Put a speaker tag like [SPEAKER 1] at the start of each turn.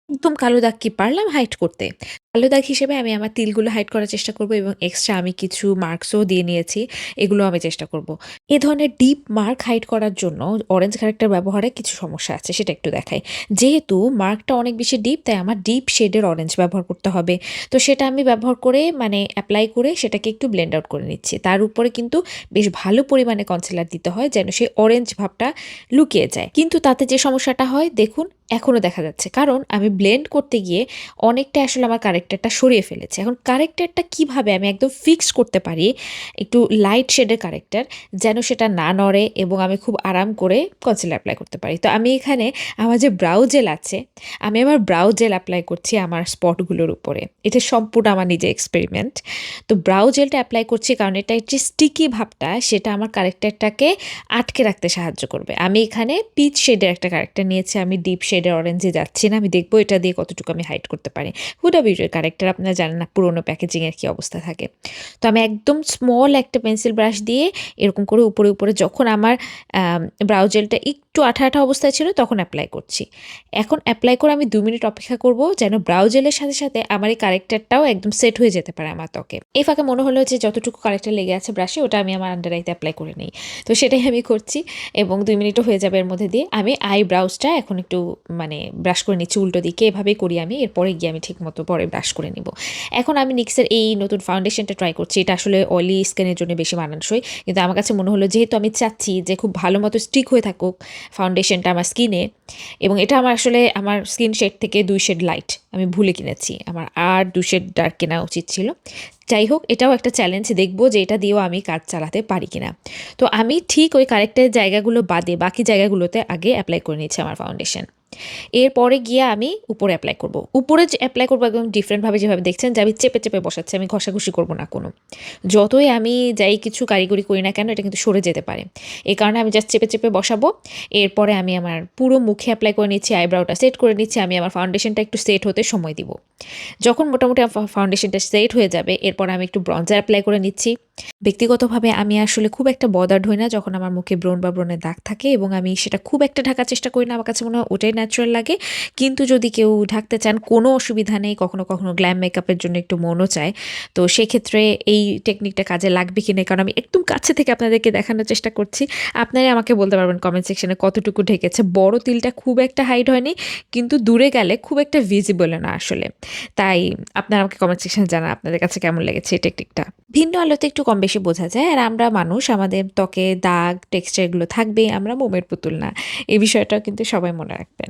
[SPEAKER 1] একদম কালো দাগ কি পারলাম হাইড করতে। কালো দাগ হিসেবে আমি আমার তিলগুলো হাইড করার চেষ্টা করব এবং এক্সট্রা আমি কিছু মার্কসও দিয়ে নিয়েছি। এগুলো আমি চেষ্টা করব। এ ধরনের ডিপ মার্ক হাইড করার জন্য অরেঞ্জ কারেক্টার ব্যবহারে কিছু সমস্যা আছে, সেটা একটু দেখাই। যেহেতু মার্কটা অনেক বেশি ডিপ, তাই আমার ডিপ শেডের অরেঞ্জ ব্যবহার করতে হবে। তো সেটা আমি ব্যবহার করে মানে এপ্লাই করে সেটাকে একটু ব্লেন্ড আউট করে নিচ্ছি। তার উপরে কিন্তু বেশ ভালো পরিমাণে কনসিলার দিতে হয় যেন সেই অরেঞ্জ ভাবটা লুকিয়ে যায়। কিন্তু তাতে যে সমস্যাটা হয় দেখুন এখনও দেখা যাচ্ছে, কারণ আমি ব্লেন্ড করতে গিয়ে অনেকটা আসলে আমার কারেক্টারটা সরিয়ে ফেলেছি। এখন কারেক্টারটা কিভাবে আমি একদম ফিক্স করতে পারি, একটু লাইট শেডের কারেক্টার, যেন সেটা না নড়ে এবং আমি খুব আরাম করে কনসিলার অ্যাপ্লাই করতে পারি। তো আমি এখানে আমার যে ব্রাউ জেল আছে, আমি আমার ব্রাউ জেল অ্যাপ্লাই করছি আমার স্পটগুলোর উপরে। এটা সম্পূর্ণ আমার নিজে এক্সপেরিমেন্ট। তো ব্রাউ জেলটা অ্যাপ্লাই করছি কারণ এটা যে স্টিকি ভাবটা সেটা আমার কারেক্টারটাকে আটকে রাখতে সাহায্য করবে। আমি এখানে পিচ শেডের একটা কারেক্টার নিয়েছি, আমি ডিপ শেডের অরেঞ্জে যাচ্ছি না, আমি দেখবো এটা দিয়ে কতটুকু আমি হাইড করতে পারি। হুডা বিউটির কারেক্টার আপনারা জানেন না পুরোনো প্যাকেজিংয়ের কী অবস্থা থাকে। তো আমি একদম স্মল একটা পেন্সিল ব্রাশ দিয়ে এরকম করে উপরে উপরে যখন আমার ব্রাউ জেলটা একটু আঠা আঠা অবস্থায় ছিল তখন অ্যাপ্লাই করছি। এখন অ্যাপ্লাই করে আমি 2 মিনিট অপেক্ষা করব যেন ব্রাউ জেলের সাথে সাথে আমার এই কারেক্টারটাও একদম সেট হয়ে যেতে পারে আমার ত্বকে। এই ফাঁকে মনে হলো যে যতটুকু কারেক্টার লেগে আছে ব্রাশে ওটা আমি আমার আন্ডার আইতে অ্যাপ্লাই করে নিই। তো সেটাই আমি করছি এবং 2 মিনিটও হয়ে যাবে এর মধ্যে দিয়ে। আমি আইব্রাউজটা এখন একটু মানে ব্রাশ করে নিচ্ছি উল্টো দিকে, এভাবেই করি আমি। এরপরে গিয়ে আমি ঠিকমতো পরে ব্রাশ করে নিব। এখন আমি নিক্সের এই নতুন ফাউন্ডেশনটা ট্রাই করছি। এটা আসলে অয়েলি স্কিনের জন্য বেশি মানানসই। কিন্তু আমার কাছে মনে হলো যেহেতু আমি চাচ্ছি যে খুব ভালো মতো স্টিক হয়ে থাকুক ফাউন্ডেশনটা আমার স্কিনে, এবং এটা আমার আসলে আমার স্কিন শেড থেকে 2 শেড লাইট আমি ভুলে কিনেছি। আমার আর 2 শেড ডার্ক কেনা উচিত ছিল। যাই হোক, এটাও একটা চ্যালেঞ্জ, দেখব যে এটা দিয়েও আমি কাজ চালাতে পারি কিনা। তো আমি ঠিক ওই কারেক্টের জায়গাগুলো বাদে বাকি জায়গাগুলোতে আগে অ্যাপ্লাই করে নিচ্ছি আমার ফাউন্ডেশন। এরপরে গিয়ে আমি উপরে অ্যাপ্লাই করব। উপরে যে অ্যাপ্লাই করবো একদম ডিফারেন্টভাবে, যেভাবে দেখছেন যে আমি চেপে চেপে বসাচ্ছি, আমি ঘষাঘষি করব না কোনো। যতই আমি যাই কিছু কারিগরি করি না কেন এটা কিন্তু সরে যেতে পারে। এই কারণে আমি জাস্ট চেপে চেপে বসাবো। এরপরে আমি আমার পুরো মুখে অ্যাপ্লাই করে নিচ্ছি, আইব্রাউটা সেট করে নিচ্ছি, আমি আমার ফাউন্ডেশনটা একটু সেট হতে সময় দিব। যখন মোটামুটি ফাউন্ডেশনটা সেট হয়ে যাবে এরপর আমি একটু ব্রঞ্জার অ্যাপ্লাই করে নিচ্ছি। ব্যক্তিগতভাবে আমি আসলে খুব একটা বদার্ড হই না যখন আমার মুখে ব্রণ বা ব্রণের দাগ থাকে, এবং আমি সেটা খুব একটা ঢাকার চেষ্টা করি না। আমার কাছে মনে হয় ওটাই ন্যাচারাল লাগে। কিন্তু যদি কেউ ঢাকতে চান কোনো অসুবিধা নেই, কখনো কখনো গ্ল্যাম মেকআপের জন্য একটু মনও চায়। তো সেক্ষেত্রে এই টেকনিকটা কাজে লাগবে কিনা, কারণ আমি একদম কাছে থেকে আপনাদেরকে দেখানোর চেষ্টা করছি। আপনারাই আমাকে বলতে পারবেন কমেন্ট সেকশনে কতটুকু ঢেকেছে। বড় তিলটা খুব একটা হাইড হয়নি, কিন্তু দূরে গেলে খুব একটা ভিজিবল না আসলে। তাই আপনারা আমাকে কমেন্ট সেকশনে জানান আপনাদের কাছে কেমন লেগেছে এই টেকনিকটা। ভিন্ন আলোতে একটু কম বেশি বোঝা যায়, আর আমরা মানুষ, আমাদের ত্বকে দাগ টেক্সচার এগুলো থাকবে, আমরা মোমের পুতুল না। এই বিষয়টাও কিন্তু সবাই মনে রাখবেন।